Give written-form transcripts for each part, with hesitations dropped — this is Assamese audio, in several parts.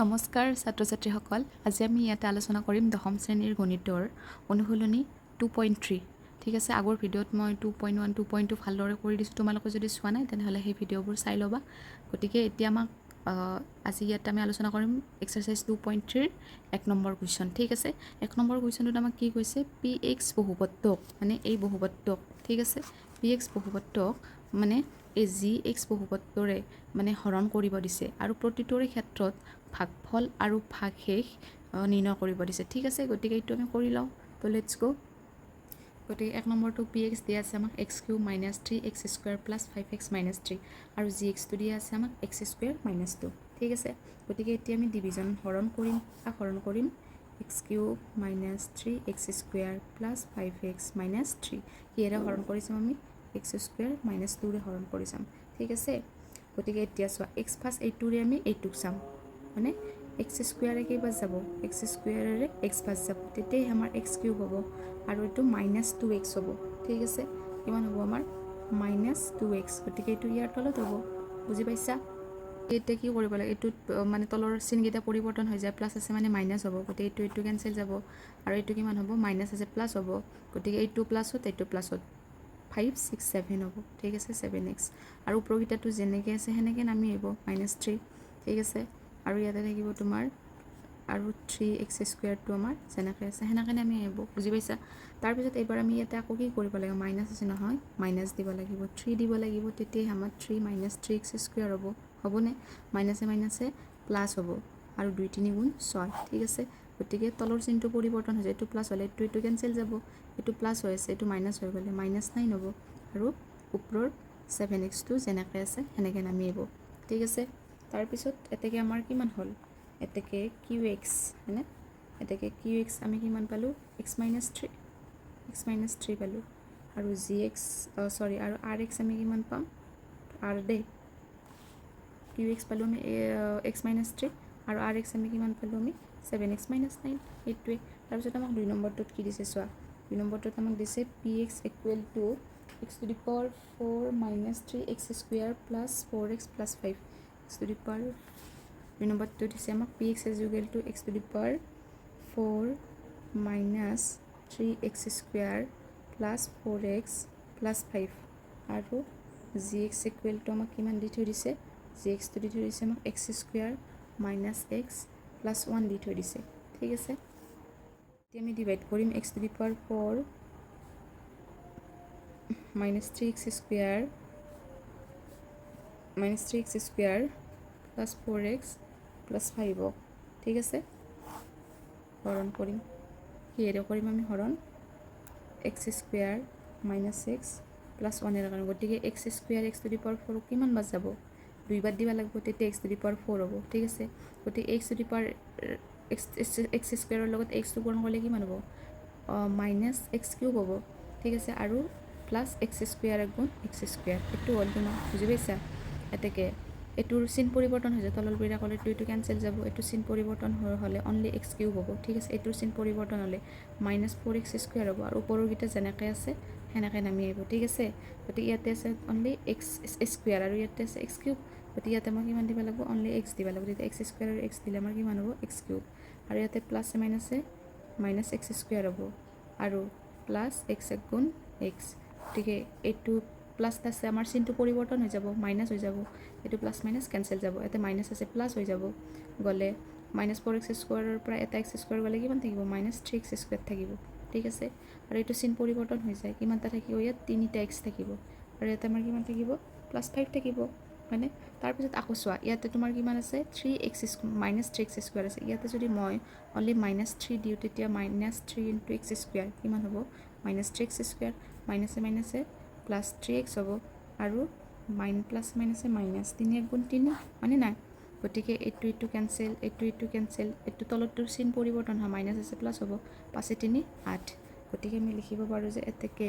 নমস্কাৰ ছাত্ৰ ছাত্ৰীসকল আজি আমি ইয়াতে আলোচনা কৰিম দশম শ্ৰেণীৰ গণিতৰ অনুশীলনী 2.3 ঠিক আছে আগৰ ভিডিঅ'ত মই 2.1 2.2 ভালদৰে কৰি দিছোঁ তোমালোকে যদি চোৱা নাই তেনেহ'লে সেই ভিডিঅ'বোৰ চাই ল'বা গতিকে এতিয়া আমাক আজি ইয়াতে আমি আলোচনা কৰিম এক্সাৰসাইজ 2.3 ৰ 1 নম্বৰ কুৱেশ্যন ঠিক আছে 1 নম্বৰ কুৱেশ্যনটোত আমাক কি কৈছে px বহুপদক মানে এই বহুপদক ঠিক আছে px বহুপদক মানে এই gx বহুপদৰে মানে হৰণ কৰিব দিছে আৰু প্ৰতিটোৰে ক্ষেত্ৰত ভাগফল আৰু ভাগশেষ নিৰ্ণয় কৰিব দিছে ঠিক আছে গতিকে এইটো আমি কৰি লওঁ তো লেটস গো গতিকে 1 নম্বৰটো px দিয়া আছে আমাক x³ - 3x² + 5x - 3 আৰু gx টো দিয়া আছে আমাক x² - 2 ঠিক আছে গতিকে এতিয়া আমি ডিভিজন হৰণ কৰিম x³ - 3x² + 5x - 3 কিহেৰে হৰণ কৰিছাম আমি x² - 2 ৰে হৰণ কৰিছাম ঠিক আছে গতিকে এতিয়া চোৱা x ফাৰ্ষ্ট এইটোৰে আমি এইটোক চাম মানে x² কেইবাৰ যাব x² ৰে x পাঁচ যাব তেতিয়াই আমাৰ x³ হ'ব আৰু এটো -2x হ'ব ঠিক আছে কিমান হ'ব আমাৰ -2x গতিকে এটো ইয়াৰ তলত হ'ব বুজি পাইছা এতিয়া কি কৰিব লাগে এটো মানে তলৰ চিনকেইটা পৰিৱৰ্তন হৈ যায় প্লাস আছে মানে মাইনাস হ'ব গতিকে এটো কেনসেল যাব আৰু এটো কিমান হ'ব মাইনাস আছে প্লাস হ'ব গতিকে এইটো প্লাসত এইটো প্লাসত 5 6 7 হ'ব ঠিক আছে 7x আৰু উপৰগিটাটো যেনেকৈ আছে হেনেকৈ নামি আহিব -3 ঠিক আছে আৰু ইয়াতে থাকিব তোমাৰ আৰু 3x² টো আমাৰ যেনেকৈ আছে হেনেকৈ নামি আহিব বুজি পাইছা তাৰ পিছত এবাৰ আমি ইয়াতে আকৌ কি কৰিব লাগে মাইনাস আছে নহয় মাইনাস দিব লাগিব 3 দিব লাগিব তেতিয়া আমাৰ 3 - 3x² হ'ব হ'বনে মাইনাসে মাইনাসে প্লাস হ'ব আৰু 2 3 গুণ 6 ঠিক আছে গতিকে তলৰ চিনটো পৰিৱৰ্তন হৈ যায় এটো প্লাস হ'লে এটো কেনসেল যাব এটো প্লাস হৈ আছে এটো মাইনাস হৈ গ'লে -9 হ'ব আৰু ওপৰৰ 7x টো যেনেকৈ আছে হেনেকৈ নামি আহিব ঠিক আছে তাৰ পিছত এতেকে আমাৰ কিমান হ'ল এতেকে qx হয়নে এতেকে qx আমি কিমান পালো x - 3 পালো আৰু gx সৰি আৰু rx আমি কিমান পাম r দে qx পালো আমি x - 3 আৰু rx আমি কিমান পালো আমি 7x - 9 এইটোৱে তাৰ পিছত আমাক 2 নম্বৰটোত কি দিছে চোৱা 2 নম্বৰটোত আমাক দিছে px = x⁴ - 3x² + 4x + 5 x⁴ 2 নম্বৰটো দিছে আমাক px = x⁴ - 3x² + 4x + 5 আৰু gx = আমাক কিমান দি থৈ দিছে gx টো দি থৈ দিছে আমাক x² - x + 1 দি থৈ দিছে ঠিক আছে এতিয়া আমি ডিভাইড কৰিম x⁴ - 3x² + 4x + 5 ঠিক আছে হৰণ কৰিম কিহেৰে কৰিম আমি হৰণ x² - x + 1 এৰ কাৰণে গতিকে x² x⁴ কিমান বাৰ যাব দুইবাৰ দিবা লাগিব তেতিয়া x⁴ হ'ব ঠিক আছে গতিকে x² ৰ লগত x টো পূৰণ কৰিলে কিমান হ'ব -x³ হ'ব ঠিক আছে আৰু প্লাস x² গুণ x² এটো হ'ল তোমাৰ বুজি পাইছা এতেকে এটোৰ চিন পৰিৱৰ্তন হৈ যায় তলৰ বিৰা ক'লে এটো কেনসেল যাব এটো চিন পৰিৱৰ্তন হ'লে অনলি x³ হ'ব ঠিক আছে এটোৰ চিন পৰিৱৰ্তন হ'লে -4x² হ'ব আৰু ওপৰৰ গিটা যেনেকৈ আছে হেনেকৈ নামি আহিব ঠিক আছে গতিকে ইয়াতে আছে অনলি x² আৰু ইয়াতে আছে x³ গতিকে ইয়াতে মই কিমান দিব লাগিব অনলি x দিব লাগিব তেতিয়া x² আৰু x দিলে আমাৰ কিমান হ'ব x³ আৰু ইয়াতে প্লাস মাইনাসে -x² হ'ব আৰু প্লাস x গুণ x গতিকে এইটো প্লাস আছে আমাৰ চিনটো পৰিৱৰ্তন হৈ যাব মাইনাস হৈ যাব এটো প্লাস মাইনাস কেনসেল যাব এতে মাইনাস আছে প্লাস হৈ যাব গলে -4x² ৰ পৰা এটা x² গলে কিমান থাকিব -3x² থাকিব ঠিক আছে আৰু এটো চিন পৰিৱৰ্তন হৈ যায় কিমানটা থাকিব ইয়াত 3টা x থাকিব আৰু এটা আমাৰ কিমান থাকিব +5 থাকিব মানে তাৰ পিছত আকৌ চোৱা ইয়াতে তোমাৰ কিমান আছে 3x² আছে ইয়াতে যদি মই অনলি -3 দিও তেতিয়া -3 * x² কিমান হ'ব -3x² মাইনাসে মাইনাসে +3x হ'ব আৰু প্লাস মাইনাসে মাইনাস 3 গুণ 3 মানে নাই গতিকে এটো কেনসেল এটো কেনসেল এটো তলৰটোৰ চিন পৰিৱৰ্তন হয় মাইনাস আছে প্লাস হ'ব 5 * 3 = 8 গতিকে আমি লিখিব পাৰো যে এতেকে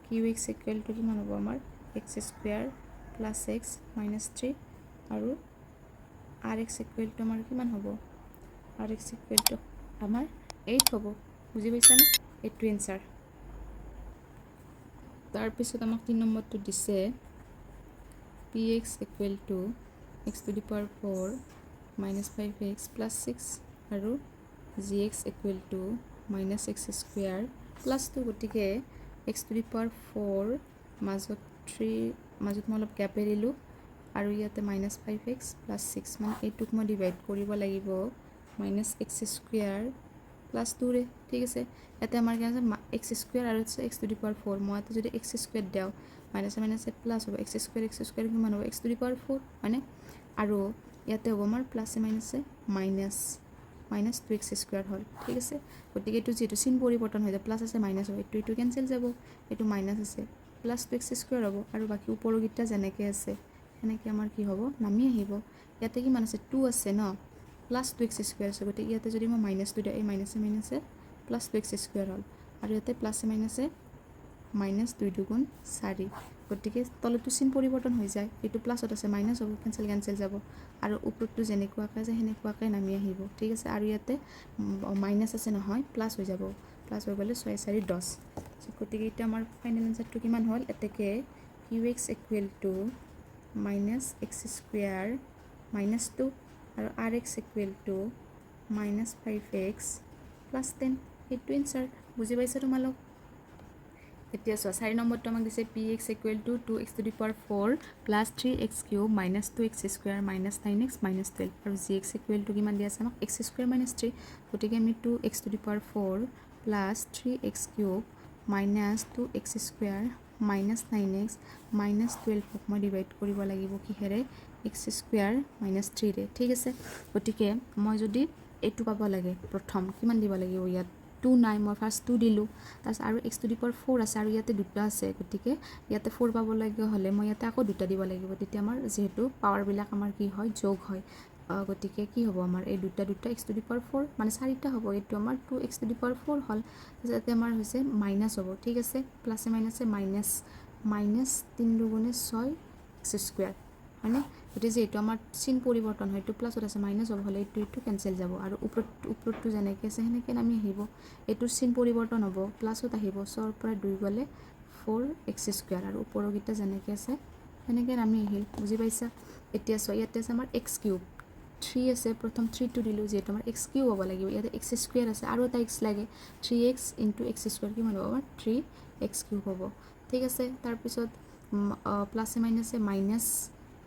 qx = কিমান হ'ব আমাৰ x² + x - 3 আৰু rx = আমাৰ কিমান হ'ব rx = আমাৰ 8 হ'ব বুজি পাইছানে এটো এনসাৰ তাৰ পিছত আমাক 3 নম্বৰটো দিছে px = x⁴ minus 5x plus 6 আৰু gx equal to minus x square plus 2 গতিকে x to the power 4 মাজত 3 মাজত মই অলপ গ্যাপ এৰিলোঁ আৰু ইয়াতে minus 5x plus 6 মানে এইটোক মই ডিভাইড কৰিব লাগিব minus x square plus 2 ৰে ঠিক আছে ইয়াতে আমাৰ কি আছে x square আৰু x to the power 4 মই ইয়াতে যদি x square দিওঁ minus minus plus হ'ব x square কিমান হ'ব x to the power 4 মানে আৰু ইয়াতে হ'ব আমাৰ plus minus minus 2x square হল ঠিক আছে গতিকে এটো যেটো চিন পৰিবৰ্তন হৈ যায় প্লাস আছে মাইনাস হ'ব এটো ক্যান্সেল যাব এটো মাইনাস আছে প্লাস 2x square হ'ব আৰু বাকি ওপৰগিটা যেনেকৈ আছে এনেকৈ আমাৰ কি হ'ব নামি আহিব ইয়াতে কিমান আছে 2 আছে ন প্লাস 2x square আছে গতিকে ইয়াতে যদি মই মাইনাস 2 এই মাইনাস প্লাস 2x square হল আৰু ইয়াতে প্লাস মাইনাস minus 2 দুগুণ 4 গতিকে তলটো চিন পৰিবৰ্তন হৈ যায় এটো প্লাসত আছে মাইনাস হ'ব ক্যান্সেল যাব আৰু ওপৰটো যেনেকুৱাকৈ আছে হেনেকুৱাকৈ নামি আহিব ঠিক আছে আৰু ইয়াতে মাইনাস আছে নহয় প্লাস হৈ যাব প্লাস হৈ গলে 6 4 10 গতিকে এটা আমাৰ ফাইনাল আনসাৰটো কিমান হল এতেকে qx equal to minus x square minus 2 আৰু rx equal to minus 5x plus 10 এইটো আনসাৰ বুজি পাইছা তোমালোক এতিয়া 4 নম্বৰটো আমাক দিছে px equal to 2x to the power 4 plus 3x cube minus 2x square minus 9x minus 12 আৰু gx equal to কিমান দিয়া আছে আমাক x square minus 3 গতিকে আমি 2x to the power 4 plus 3x cube minus 2x square minus 9x minus 12 মই ডিভাইড কৰিব লাগিব কিহেৰে x square minus 3 ৰে ঠিক আছে গতিকে মই যদি এটো পাব লাগে প্ৰথম কিমান দিব লাগিব ইয়াত 2 নাই মই ফাৰ্স্ট 2 দিলু তাছ আৰু x to the power 4 আছে আৰু ইয়াতে দুটা আছে গতিকে ইয়াতে 4 পাব লাগে হলে মই ইয়াতে আকৌ দুটা দিব লাগিব তেতিয়া আমাৰ যেহেতু পাৱাৰ বিলাক আমাৰ কি হয় যোগ হয় গতিকে কি হ'ব আমাৰ এই দুটা x to the power 4 মানে চাৰিটা হ'ব এটো আমাৰ 2x to the power 4 হল যাতে আমাৰ হৈছে মাইনাস হ'ব ঠিক আছে প্লাসে মাইনাসে মাইনাস 3 দুগুণে 6 x স্কয়ার মানে গতি যে এটো আমাৰ চিন পৰিবৰ্তন হয় এটো প্লাসত আছে মাইনাস হ'ব হলে এটো ক্যান্সেল যাব আৰু ওপৰটো যেনেকৈ আছে হেনেকৈ নামি আহিব এটো চিন পৰিবৰ্তন হ'ব প্লাসত আহিব 6 ৰ পৰা 2 গলে 4x স্কয়াৰ আৰু ওপৰগিটা যেনেকৈ আছে হেনেকৈ নামি আহিল বুজি পাইছা এতিয়া ইয়াতে আছে আমাৰ x কিউব 3 আছে প্ৰথম 3 টো দিলু যে তোমাৰ x কিউব হ'ব লাগিব ইয়াতে x স্কয়াৰ আছে আৰু এটা x লাগে 3x * x স্কয়াৰ কিমান হ'ব আমাৰ 3x কিউব হ'ব ঠিক আছে তাৰ পিছত প্লাসে মাইনাসে মাইনাস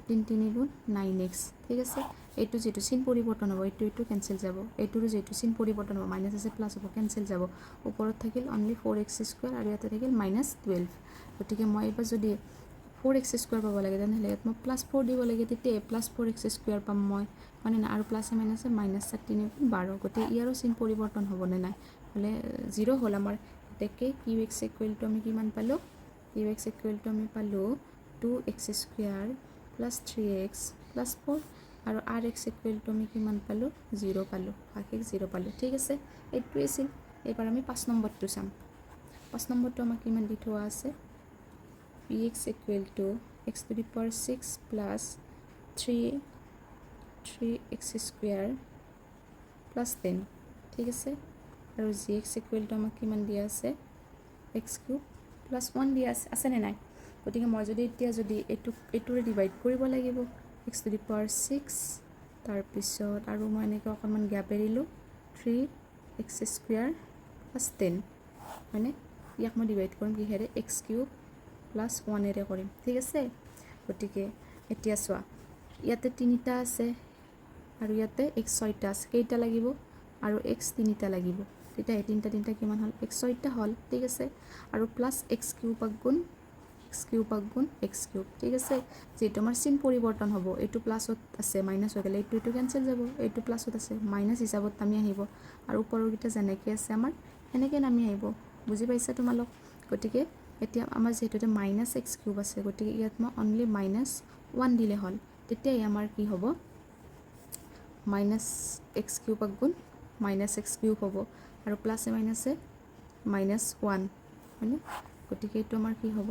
3 3 গুণ 9x ঠিক আছে এইটো যেটো চিন পৰিবৰ্তন হ'ব এইটো ক্যান্সেল যাব এইটোৰ যেটো চিন পৰিবৰ্তন হ'ব মাইনাস আছে প্লাস হ'ব ক্যান্সেল যাব ওপৰত থাকিল অনলি 4x স্কয়াৰ আৰু ইয়াতে থাকিল -12 গতিকে মই এবাৰ যদি 4x স্কয়ার পাব লাগে তেনেহলে ইয়াত মই +4 দিব লাগে তেতিয়া +4x স্কয়ার পাম মই মানে না আৰু প্লাসে মাইনাসে -13 গুণ 12 গতিকে ইয়াৰো চিন পৰিবৰ্তন হ'ব নে নাই হলে 0 হল আমাৰ এতেকে qx equal to আমি কিমান পালো qx equal to আমি পালো 2x square plus 3x plus 4 আৰু rx equal to আমি কিমান পালো 0 পালো ভাগিক 0 পালো ঠিক আছে এইটোৱে আছিল এবাৰ আমি 5 নম্বৰটো চাম 5 নম্বৰটো আমাক কিমান দি থোৱা আছে px equal to x to the power 6 plus 3x square plus 10 ঠিক আছে আৰু gx equal to আমাক কিমান দিয়া আছে x cube plus 1 দিয়া আছে নে নাই গতিকে মই যদি এতিয়া যদি এটোৰে ডিভাইড কৰিব লাগিব x to the power 6 তাৰ পিছত আৰু মই এনেকৈ অকমান গ্যাপ এৰিলো 3x square plus 10 মানে ইয়াক মই ডিভাইড কৰিম কি হেৰে x cube plus 1 এৰে কৰিম ঠিক আছে গতিকে এতিয়া চোৱা ইয়াতে তিনিটা আছে আৰু ইয়াতে x 6টা আছে কেইটা লাগিব আৰু x 3টা লাগিব তেতিয়া এই তিনিটা কিমান হল x 6টা হল ঠিক আছে আৰু প্লাস x কিউব গুণ x কিউব ঠিক আছে যেটো আমাৰ চিন পৰিবৰ্তন হ'ব এটো প্লাসত আছে মাইনাস হৈ গলে এটো ক্যান্সেল যাব এটো প্লাসত আছে মাইনাস হিচাপত নামি আহিব আৰু ওপৰগিটা যেনেকৈ আছে আমাৰ হেনেকৈ নামি আহিব বুজি পাইছা তোমালোক গতিকে এতিয়া আমাৰ যেটোতে -x কিউব আছে গতিকে ইয়াত মই অনলি -1 দিলে হল তেতিয়া আমাৰ কি হ'ব -x কিউব গুণ -x কিউব হ'ব আৰু প্লাসে মাইনাসে -1 মানে গতিকে এটো আমাৰ কি হ'ব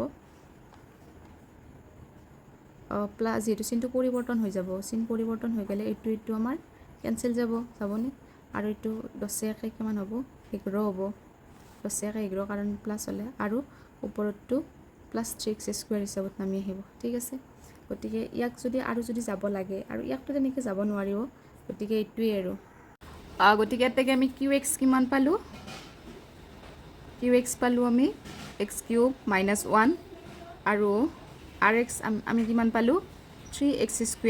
প্লাস যেটো চিনটো পৰিবৰ্তন হৈ যাব চিন পৰিবৰ্তন হৈ গলে এটো আমাৰ ক্যান্সেল যাবনে আৰু এটো 10 একে কিমান হ'ব 11 হ'ব 10 একে 11 কাৰণ প্লাস হলে আৰু ওপৰটো প্লাস 3x স্কয়াৰ হিচাপত নামি আহিব ঠিক আছে গতিকে ইয়াক যদি আৰু যদি যাব লাগে আৰু ইয়াকটো তেনেকৈ যাব নোৱাৰিও গতিকে এইটোৱেই আৰু গতিকে এতেকে আমি qx কিমান পালোঁ qx পালোঁ আমি x³ -1 আৰু rx আমি কিমান পালোঁ 3x²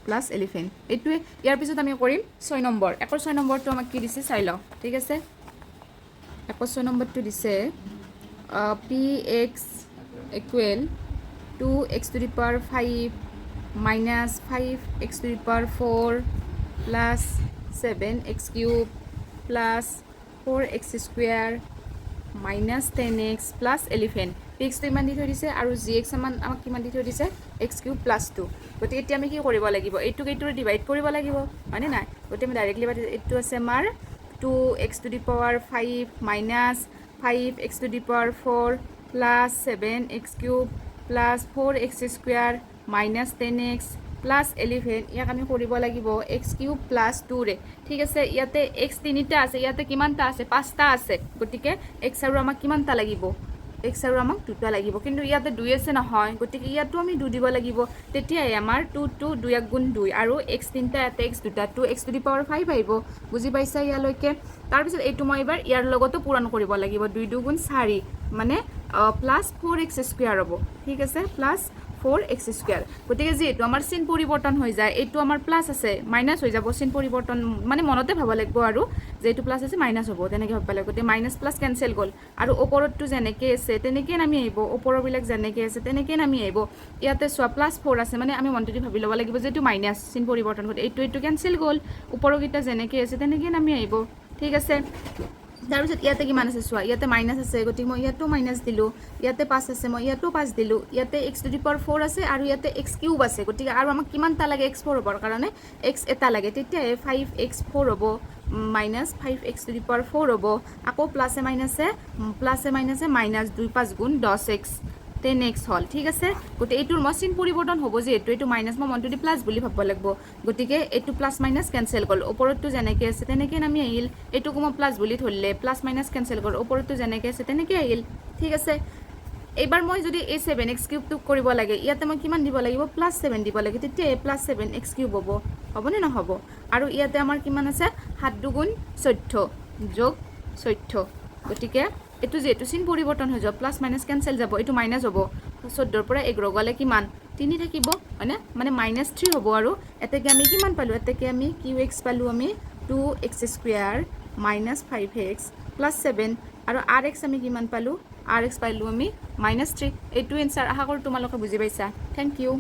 + 11 এইটোৱে ইয়াৰ পিছত আমি কৰিম 6 নম্বৰ 6 নম্বৰটো আমাক কি দিছে চাই লওঁ ঠিক আছে 6 নম্বৰটো দিছে px = 2x⁵ -5x⁴ + 7x³ + 4x² -10x + 11 px টো ইমান দি থৈ দিছে আৰু gx আমাক কিমান দি থৈ দিছে x³ + 2 গতিকে এতিয়া আমি কি কৰিব লাগিব এইটোক এইটোৰে ডিভাইড কৰিব লাগিব হয়নে নাই গতিকে আমি ডাইৰেক্টলি এইটো আছে আমাৰ 2x⁵ -5x⁴ + 7x³ + 4x² -10x + 11 ইয়াক আমি কৰিব লাগিব x³ + 2 ৰে ঠিক আছে ইয়াতে x তিনিটা আছে ইয়াতে কিমানটা আছে পাঁচটা আছে গতিকে x আৰু আমাক কিমানটা লাগিব x আৰু আমাক দুটা লাগিব কিন্তু ইয়াতে 2 আছে নহয় গতিকে ইয়াতো আমি 2 দিব লাগিব তেতিয়াই আমাৰ 2 2 2 গুণ 2 আৰু x তিনিটা ইয়াতে x দুটা 2x⁵ আহিব বুজি পাইছা ইয়ালৈকে তাৰ পিছত এইটো মই এবাৰ ইয়াৰ লগতো পূৰণ কৰিব লাগিব 2 2 গুণ 4 মানে +4x² হ'ব ঠিক আছে +4x² গতিকে যেহেতু আমাৰ চিন পৰিৱৰ্তন হৈ যায় এইটো আমাৰ প্লাস আছে মাইনাস হৈ যাব চিন পৰিৱৰ্তন মানে মনতে ভাব লাগিব আৰু যে এইটো প্লাস আছে মাইনাস হ'ব তেনেকৈ ভাব লাগিব গতিকে মাইনাস প্লাস কেনসেল গ'ল আৰু ওপৰতটো যেনেকৈ আছে তেনেকৈ নামি আহিব ওপৰবিলাক যেনেকৈ আছে তেনেকৈ নামি আহিব ইয়াতে সোৱা +4 আছে মানে আমি মনতে ভাবি ল'ব লাগিব যে এইটো মাইনাস চিন পৰিৱৰ্তন হ'ল এইটো কেনসেল গ'ল ওপৰকিটা যেনেকৈ আছে তেনেকৈ নামি আহিব ঠিক আছে তাৰপিছত ইয়াতে কিমান আছে সোৱা ইয়াতে মাইনাস আছে গতিকে মই ইয়াতো মাইনাস দিলোঁ ইয়াতে 5 আছে মই ইয়াতো 5 দিলোঁ ইয়াতে x⁴ আছে আৰু ইয়াতে x³ আছে গতিকে আৰু আমাক কিমানটা লাগে x4 হ'বৰ কাৰণে x এটা লাগে তেতিয়া 5x4 হ'ব -5x⁴ হ'ব আকৌ প্লাসে মাইনাসে -2 5 গুণ 10x 10x হল ঠিক আছে গতিকে এইটোৰ মই চিন পৰিৱৰ্তন হ'ব যে এইটো মাইনাস মই মনটো দি প্লাস বুলি ভাবব লাগিব গতিকে এইটো প্লাস মাইনাস কেনসেল গ'ল ওপৰতটো যেনেকৈ আছে তেনেকৈ নামি আহিল এইটোকো মই প্লাস বুলি ধৰিলে প্লাস মাইনাস কেনসেল গ'ল ওপৰতটো যেনেকৈ আছে তেনেকৈ আহিল ঠিক আছে এইবাৰ মই যদি এই 7x³ টো কৰিব লাগে ইয়াতে মই কিমান দিব লাগিব +7 দিব লাগে তেতিয়া +7x³ হ'ব নে নহ'ব আৰু ইয়াতে আমাৰ কিমান আছে 7 2 গুণ 14 যোগ 14 গতিকে এটো যে এটো চিন পৰিৱৰ্তন হৈ যাব প্লাস মাইনাস কেনসেল যাব এটো মাইনাস হ'ব 14 ৰ পৰা 11 গলে কিমান 3 থাকিব মানে -3 হ'ব আৰু এতেকে আমি কিমান পালো এতেকে আমি qx পালো আমি 2x² -5x + 7 আৰু rx আমি কিমান পালো rx পাইলো আমি -3 এইটো এনসাৰ আশা কৰো তোমালোকে বুজি পাইছা থ্যাংক ইউ